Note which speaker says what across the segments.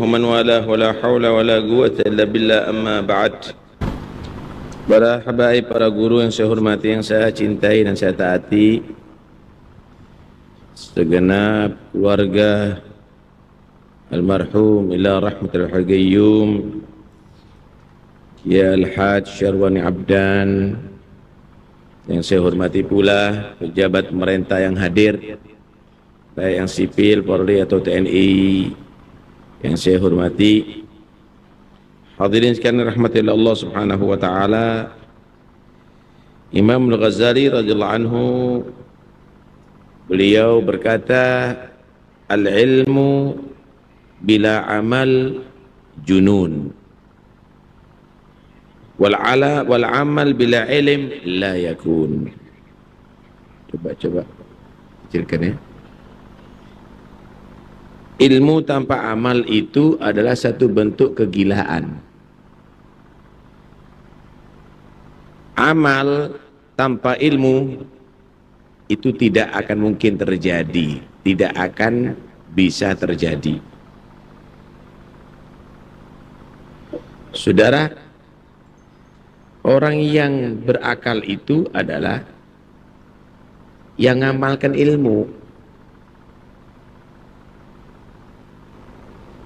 Speaker 1: ومن والاه ولا حول ولا قوة إلا بالله أما بعد. Para habaib, para guru yang saya hormati, yang saya cintai dan saya taati, segenap keluarga almarhum ila rahmatul qayyum ya Al-Haj Syarwani Abdan, yang saya hormati pula pejabat pemerintah yang hadir, baik yang sipil, Polri atau TNI, yang saya hormati. Hadirin sekalian rahmatillah Allah subhanahu wa ta'ala. Imam Al-Ghazali radhiyallahu anhu, beliau berkata, al-ilmu bila amal junun, wal amal bila ilm la yakun. Coba kecilkan ya. Ilmu tanpa amal itu adalah satu bentuk kegilaan. Amal tanpa ilmu itu tidak akan mungkin terjadi, tidak akan bisa terjadi. Saudara, orang yang berakal itu adalah yang mengamalkan ilmu.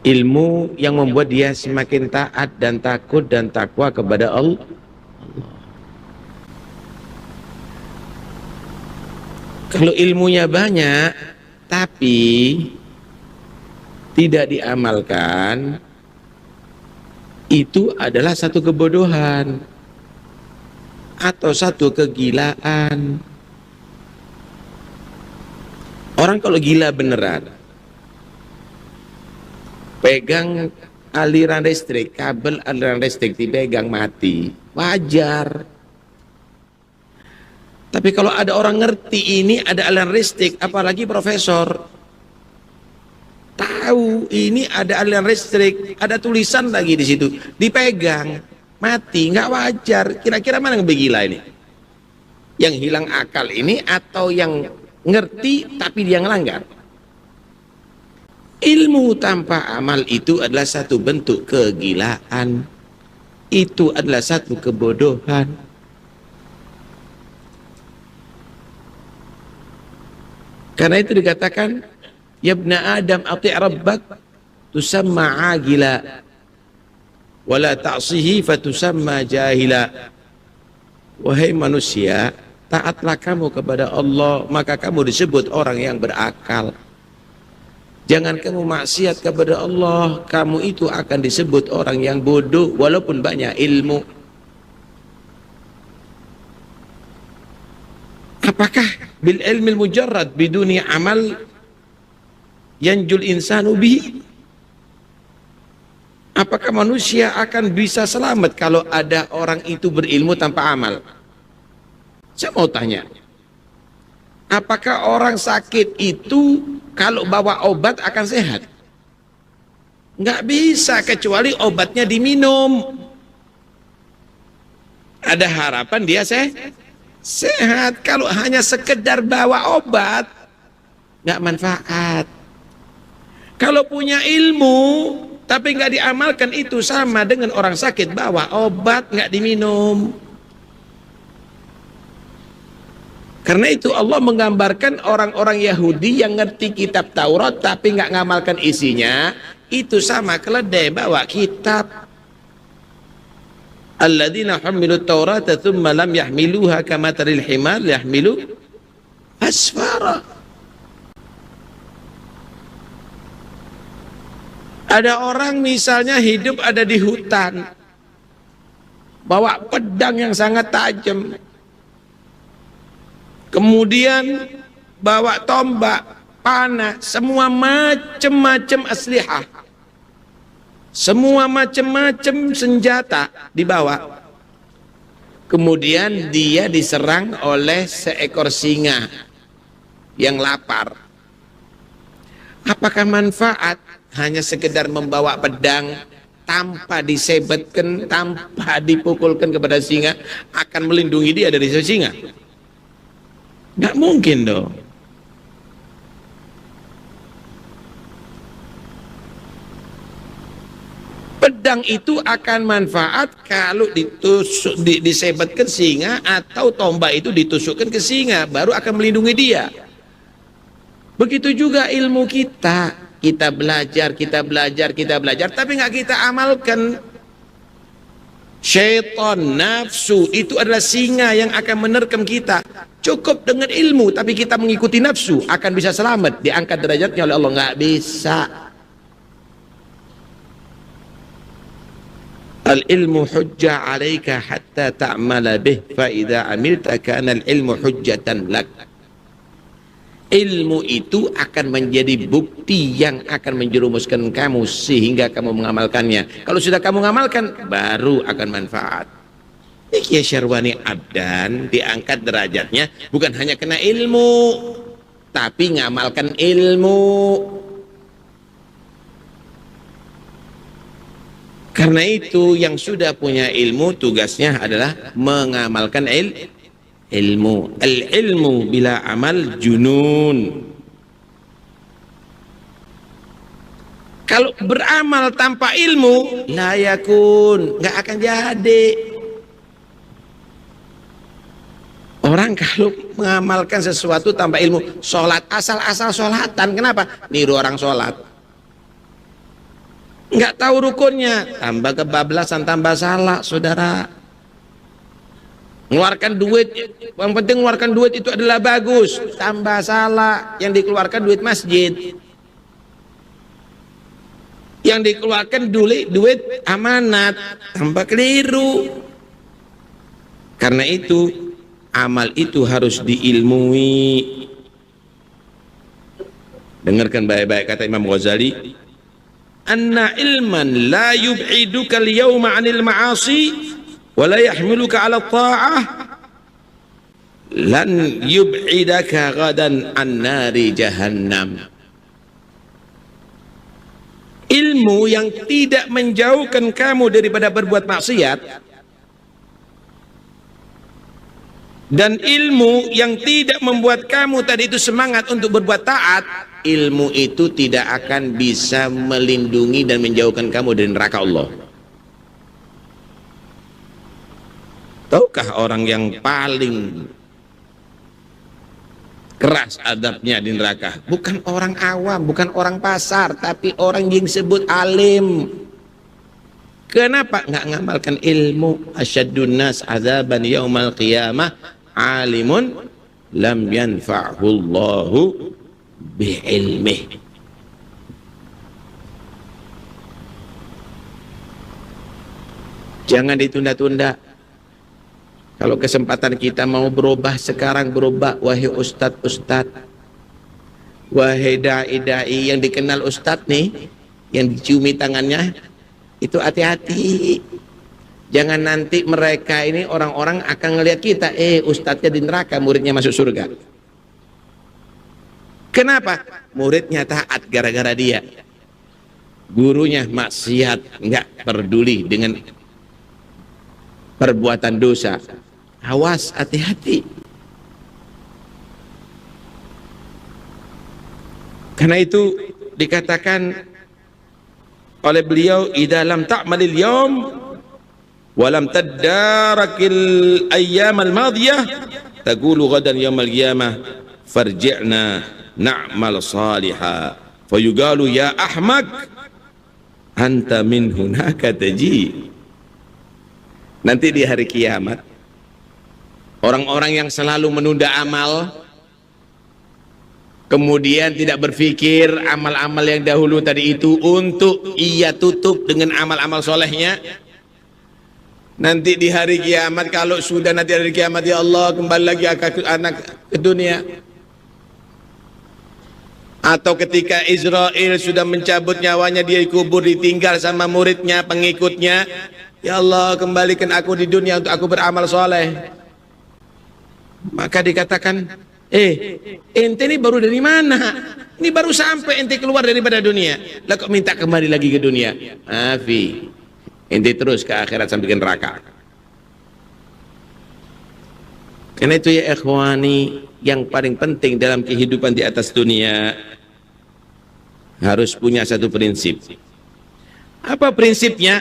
Speaker 1: Ilmu yang membuat dia semakin taat dan takut dan takwa kepada Allah. Kalau ilmunya banyak tapi tidak diamalkan, itu adalah satu kebodohan atau satu kegilaan. Orang kalau gila beneran, pegang aliran listrik, kabel aliran listrik dipegang mati, wajar. Tapi kalau ada orang ngerti ini ada aliran listrik, apalagi profesor, tahu ini ada aliran listrik, ada tulisan lagi di situ, dipegang, mati, nggak wajar. Kira-kira mana yang lebih gila ini? Yang hilang akal ini atau yang ngerti tapi dia ngelanggar? Ilmu tanpa amal itu adalah satu bentuk kegilaan. Itu adalah satu kebodohan. Karena itu dikatakan, ya ibna Adam ati' rabbak tusamma agila wala ta'sihi fatusamma jahila. Wahai manusia, taatlah kamu kepada Allah, maka kamu disebut orang yang berakal. Jangan kamu maksiat kepada Allah, kamu itu akan disebut orang yang bodoh walaupun banyak ilmu. Apakah bil ilmi mujarrad biduni amal yanjul insanu bihi? Apakah manusia akan bisa selamat kalau ada orang itu berilmu tanpa amal? Saya mau tanya, apakah orang sakit itu kalau bawa obat akan sehat? Nggak bisa, kecuali obatnya diminum. Ada harapan dia sehat. Kalau hanya sekedar bawa obat, nggak manfaat. Kalau punya ilmu tapi nggak diamalkan, itu sama dengan orang sakit bawa obat nggak diminum. Karena itu Allah menggambarkan orang-orang Yahudi yang ngerti kitab Taurat tapi nggak ngamalkan isinya, itu sama keledai bawa kitab. Alladzina hamilut Taurata thumma lam yahmiluha kamatalil himar yahmilu asfara. Ada orang misalnya hidup ada di hutan, bawa pedang yang sangat tajam, kemudian bawa tombak, panah, semua macam-macam aslihah, semua macam-macam senjata dibawa. Kemudian dia diserang oleh seekor singa yang lapar. Apakah manfaat hanya sekedar membawa pedang tanpa disebetkan, tanpa dipukulkan kepada singa, akan melindungi dia dari singa? Nggak mungkin dong. Pedang itu akan manfaat kalau ditusuk, disebatkan singa, atau tombak itu ditusukkan ke singa, baru akan melindungi dia. Begitu juga ilmu kita. Kita belajar, tapi nggak kita amalkan. Syaitan, nafsu itu adalah singa yang akan menerkam kita. Cukup dengan ilmu, tapi kita mengikuti nafsu, akan bisa selamat, diangkat derajatnya oleh Allah? Nggak bisa. Al-ilmu hujjah alaika hatta ta'mala bih, fa idza amilta kana al-ilmu hujjatan lak. Ilmu itu akan menjadi bukti yang akan menjerumuskan kamu sehingga kamu mengamalkannya. Kalau sudah kamu mengamalkan, baru akan manfaat. Kiai Syarwani Abdan diangkat derajatnya bukan hanya kena ilmu, tapi ngamalkan ilmu. Karena itu yang sudah punya ilmu tugasnya adalah mengamalkan ilmu. Al-ilmu bila amal junun. Kalau beramal tanpa ilmu, la yakun, nggak akan jadi. Orang kalau mengamalkan sesuatu tanpa ilmu, sholat asal-asal sholatan, kenapa? Niru orang sholat. Nggak tahu rukunnya, tambah kebablasan, tambah salah, saudara. Mengeluarkan duit, yang penting mengeluarkan duit itu adalah bagus, tambah salah. Yang dikeluarkan duit masjid, yang dikeluarkan duit amanat, tambah keliru. Karena itu amal itu harus diilmui. Dengarkan baik-baik kata Imam Ghazali, anna ilman la yub'iduka al-yawma 'anil ma'asi wa la yahmiluka 'ala ta'ah lan yub'idaka ghadan an nari jahannam. Ilmu yang tidak menjauhkan kamu daripada berbuat maksiat dan ilmu yang tidak membuat kamu tadi itu semangat untuk berbuat taat, ilmu itu tidak akan bisa melindungi dan menjauhkan kamu dari neraka Allah. Tahukah orang yang paling keras adabnya di neraka? Bukan orang awam, bukan orang pasar, tapi orang yang disebut alim. Kenapa? Nggak ngamalkan ilmu. Asyaddun nas azaban yaumal qiyamah alimun lam yanfa'hu Allahu bi'ilmih. Jangan ditunda-tunda. Kalau kesempatan kita mau berubah sekarang, berubah. Wahai ustadz, wahai da'i-da'i yang dikenal ustadz nih, yang diciumi tangannya, itu hati-hati. Jangan nanti mereka ini orang-orang akan ngelihat kita, ustadznya di neraka, muridnya masuk surga. Kenapa? Muridnya taat gara-gara dia. Gurunya maksiat, nggak peduli dengan perbuatan dosa. Awas, hati-hati. Karena itu dikatakan oleh beliau, idza lam ta'malil yawm wa lam tadarakil ayyam al-madiyah taqulu ghadan yawmal qiyamah farji'na na'mal salihah fayuqalu ya ahmak anta min hunaka taji. Nanti di hari kiamat, orang-orang yang selalu menunda amal, kemudian tidak berpikir amal-amal yang dahulu tadi itu untuk ia tutup dengan amal-amal solehnya. Nanti di hari kiamat, kalau sudah nanti hari kiamat, ya Allah kembali lagi anak ke dunia, atau ketika Israel sudah mencabut nyawanya, dia dikubur, ditinggal sama muridnya, pengikutnya, ya Allah kembalikan aku di dunia untuk aku beramal soleh. Maka dikatakan, ente ini baru dari mana? Ini baru sampai ente keluar daripada dunia, lah kok minta kembali lagi ke dunia? Maafi, ente terus ke akhirat sampai ke neraka. Karena itu ya ikhwani, yang paling penting dalam kehidupan di atas dunia harus punya satu prinsip. Apa prinsipnya?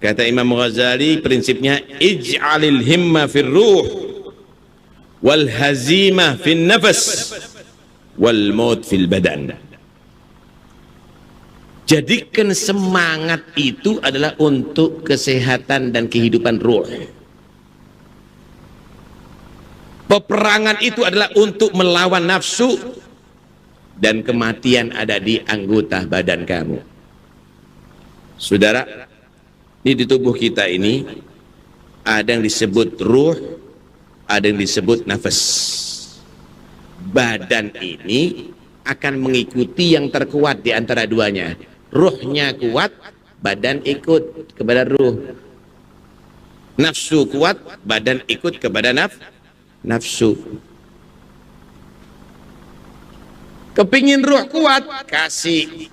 Speaker 1: Kata Imam Ghazali, prinsipnya ij'alil himma fir ruh wal hazimah fin nafas wal maut fil badan. Jadikan semangat itu adalah untuk kesehatan dan kehidupan ruh. Peperangan itu adalah untuk melawan nafsu, dan kematian ada di anggota badan kamu. Saudara, ini di tubuh kita ini ada yang disebut ruh, ada yang disebut nafas. Badan ini akan mengikuti yang terkuat di antara duanya. Ruhnya kuat, badan ikut kepada ruh. Nafsu kuat, badan ikut kepada nafsu. Kepingin ruh kuat, kasih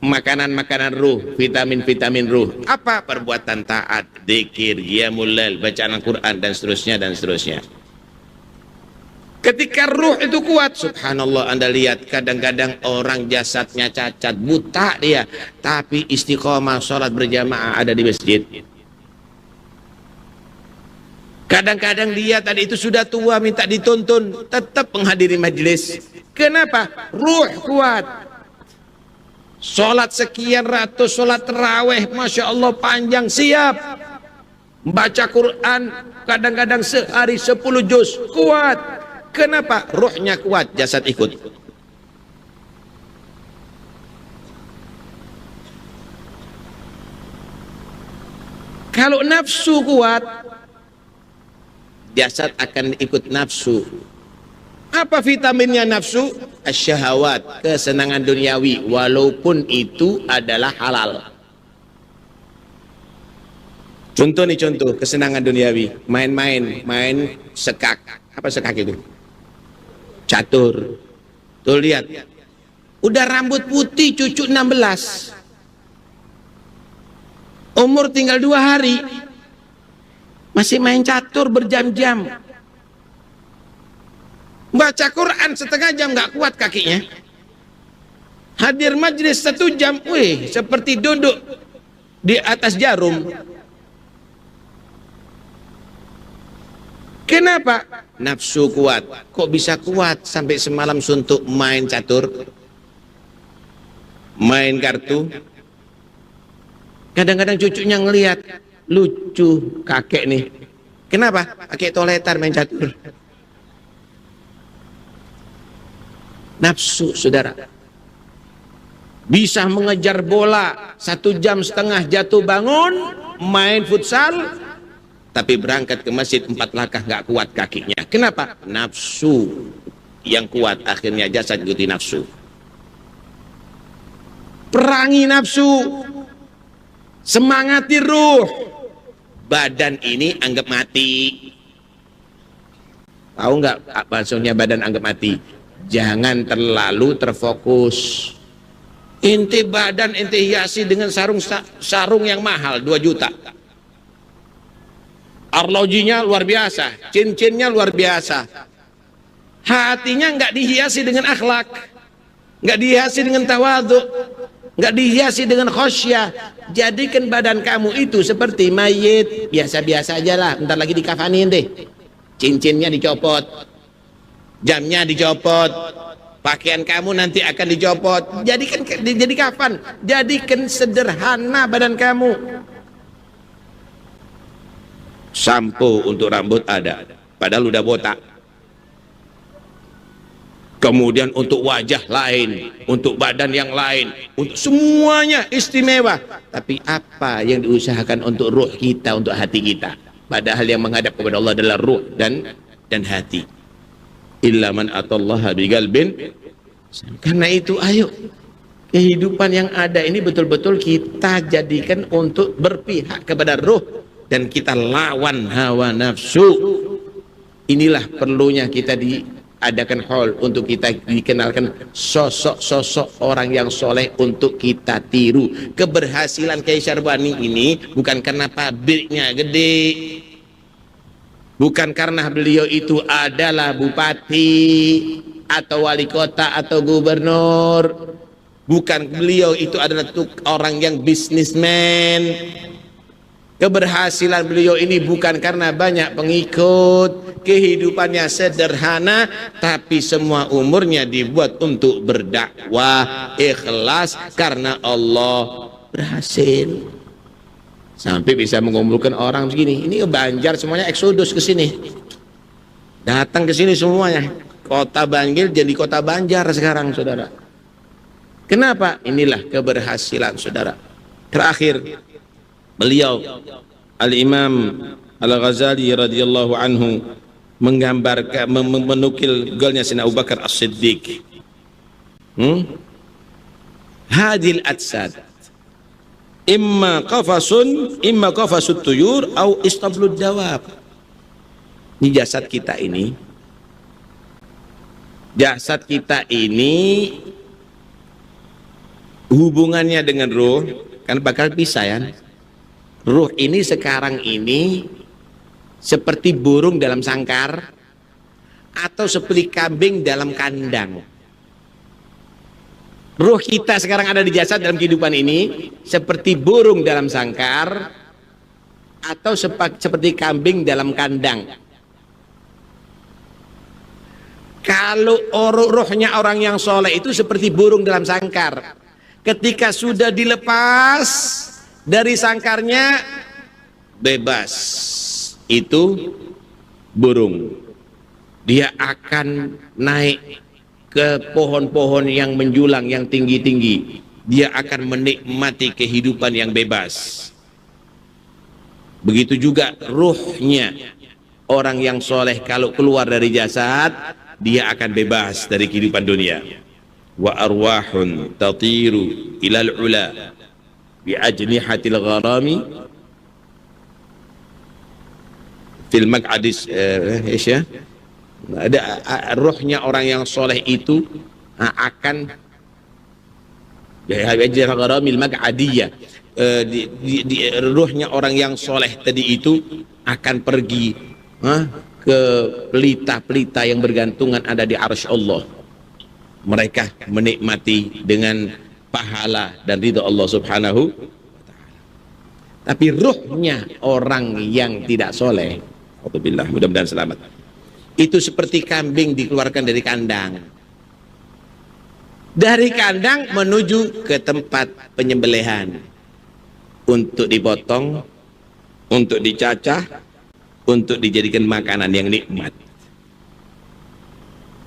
Speaker 1: makanan-makanan ruh, vitamin-vitamin ruh. Apa? Perbuatan taat, dzikir, qiyamul lail, bacaan Al-Quran, dan seterusnya dan seterusnya. Ketika ruh itu kuat, subhanallah, Anda lihat kadang-kadang orang jasadnya cacat, buta dia, tapi istiqomah sholat berjamaah ada di masjid. Kadang-kadang dia tadi itu sudah tua, minta dituntun, tetap menghadiri majelis. Kenapa? Ruh kuat. Sholat sekian ratus, sholat terawih, Masya Allah panjang, siap. Baca Quran, kadang-kadang sehari 10 juz, kuat. Kenapa? Ruhnya kuat, jasad ikut. Kalau nafsu kuat, jasad akan ikut nafsu. Apa vitaminnya nafsu? Asyahawat, kesenangan duniawi, walaupun itu adalah halal. Contoh nih, contoh kesenangan duniawi, main sekak. Apa sekak itu? Catur. Tuh lihat, udah rambut putih, cucu 16, umur tinggal 2 hari, masih main catur berjam-jam. Baca Quran setengah jam nggak kuat kakinya. Hadir majlis 1 jam, wih, seperti duduk di atas jarum. Kenapa? Nafsu kuat. Kok bisa kuat sampai semalam suntuk main catur, main kartu? Kadang-kadang cucunya ngelihat, lucu kakek nih. Kenapa? Kakek toletan main catur. Nafsu, saudara. Bisa mengejar bola 1,5 jam jatuh bangun, main futsal, tapi berangkat ke masjid 4 langkah nggak kuat kakinya. Kenapa? Nafsu yang kuat, akhirnya jasad ikuti nafsu. Perangi nafsu, semangati ruh. Badan ini anggap mati. Tahu nggak maksudnya badan anggap mati? Jangan terlalu terfokus. Inti badan inti hiasi dengan sarung yang mahal 2 juta. Arlojinya luar biasa, cincinnya luar biasa. Hatinya nggak dihiasi dengan akhlak, nggak dihiasi dengan tawadhu, nggak dihiasi dengan khosyah. Jadikan badan kamu itu seperti mayit, biasa-biasa aja lah. Bentar lagi dikafanin deh. Cincinnya dicopot, jamnya dicopot, pakaian kamu nanti akan dicopot. Jadikan jadi kafan, jadikan sederhana badan kamu. Sampo untuk rambut ada, padahal udah botak. Kemudian untuk wajah lain, untuk badan yang lain, untuk semuanya istimewa. Tapi apa yang diusahakan untuk ruh kita, untuk hati kita? Padahal yang menghadap kepada Allah adalah ruh dan hati. Illa man atallaha biqalbin. Karena itu ayo, kehidupan yang ada ini betul-betul kita jadikan untuk berpihak kepada ruh, dan kita lawan hawa nafsu. Inilah perlunya kita diadakan haul, untuk kita dikenalkan sosok-sosok orang yang soleh untuk kita tiru. Keberhasilan Kiai Syarbani ini bukan karena pabriknya gede, bukan karena beliau itu adalah bupati atau wali kota atau gubernur, Bukan beliau itu adalah orang yang bisnismen. Keberhasilan beliau ini bukan karena banyak pengikut, kehidupannya sederhana, tapi semua umurnya dibuat untuk berdakwah, ikhlas karena Allah. Berhasil sampai bisa mengumpulkan orang begini. Ini Banjar semuanya eksodus ke sini, datang ke sini semuanya. Kota Banjar jadi kota Banjar sekarang, saudara. Kenapa? Inilah keberhasilan, saudara. Terakhir, beliau Al-Imam Al-Ghazali radhiyallahu anhu menggambarkan, menukil golnya Sayyidina Abu Bakar As-Siddiq. Hadil atsad imma qafasut tuyur au istablud dawab. Ini jasad kita ini, hubungannya dengan ruh kan bakal pisah ya. Ruh ini sekarang ini seperti burung dalam sangkar atau seperti kambing dalam kandang. Ruh kita sekarang ada di jasad dalam kehidupan ini seperti burung dalam sangkar atau seperti kambing dalam kandang. Kalau ruhnya orang yang soleh itu seperti burung dalam sangkar. Ketika sudah dilepas dari sangkarnya, bebas. Itu burung. Dia akan naik ke pohon-pohon yang menjulang, yang tinggi-tinggi. Dia akan menikmati kehidupan yang bebas. Begitu juga ruhnya orang yang soleh, kalau keluar dari jasad, dia akan bebas dari kehidupan dunia. Wa arwahun tatiru ilal ula bi ajnihatil gharami fil maq'adis ya. Ada ruhnya orang yang soleh itu akan ajnihatil gharamil maq'adiyah, ruhnya orang yang soleh tadi itu akan pergi ke pelita-pelita yang bergantungan ada di arsy Allah. Mereka menikmati dengan pahala dan ridha Allah Subhanahu wa ta'ala. Tapi ruhnya orang yang tidak soleh, alhamdulillah, mudah-mudahan selamat, itu seperti kambing dikeluarkan dari kandang. Dari kandang menuju ke tempat penyembelihan untuk dipotong, untuk dicacah, untuk dijadikan makanan yang nikmat.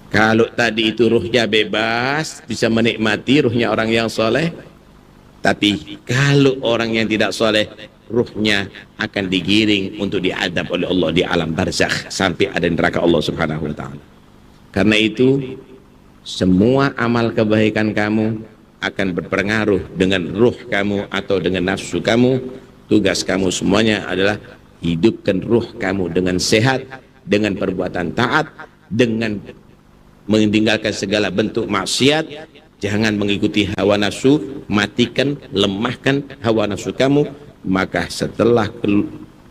Speaker 1: Kalau tadi itu ruhnya bebas, bisa menikmati ruhnya orang yang soleh. Tapi kalau orang yang tidak soleh, ruhnya akan digiring untuk diadab oleh Allah di alam barzakh sampai ada neraka Allah Subhanahu wa ta'ala. Karena itu semua amal kebaikan kamu akan berpengaruh dengan ruh kamu atau dengan nafsu kamu. Tugas kamu semuanya adalah hidupkan ruh kamu dengan sehat, dengan perbuatan taat, dengan meninggalkan segala bentuk maksiat. Jangan mengikuti hawa nafsu, matikan, lemahkan hawa nafsu kamu. Maka setelah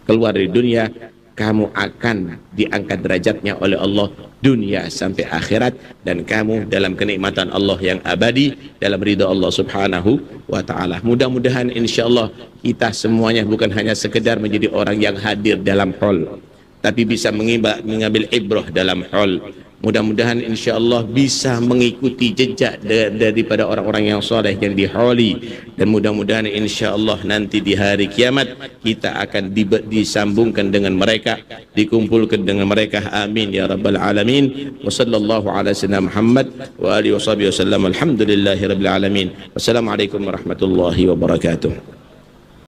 Speaker 1: keluar dari dunia, kamu akan diangkat derajatnya oleh Allah dunia sampai akhirat, dan kamu dalam kenikmatan Allah yang abadi, dalam ridha Allah Subhanahu wa ta'ala. Mudah-mudahan insyaallah kita semuanya bukan hanya sekedar menjadi orang yang hadir dalam hall, tapi bisa mengambil ibrah dalam hall. Mudah-mudahan insyaallah bisa mengikuti jejak daripada orang-orang yang soleh yang diholi, dan mudah-mudahan insyaallah nanti di hari kiamat kita akan disambungkan dengan mereka, dikumpulkan dengan mereka. Amin ya rabbal alamin. Wa sallallahu ala sayyidina Muhammad wa alihi wa sahbihi wasallam. Alhamdulillahi rabbil alamin. Wassalamualaikum warahmatullahi wabarakatuh.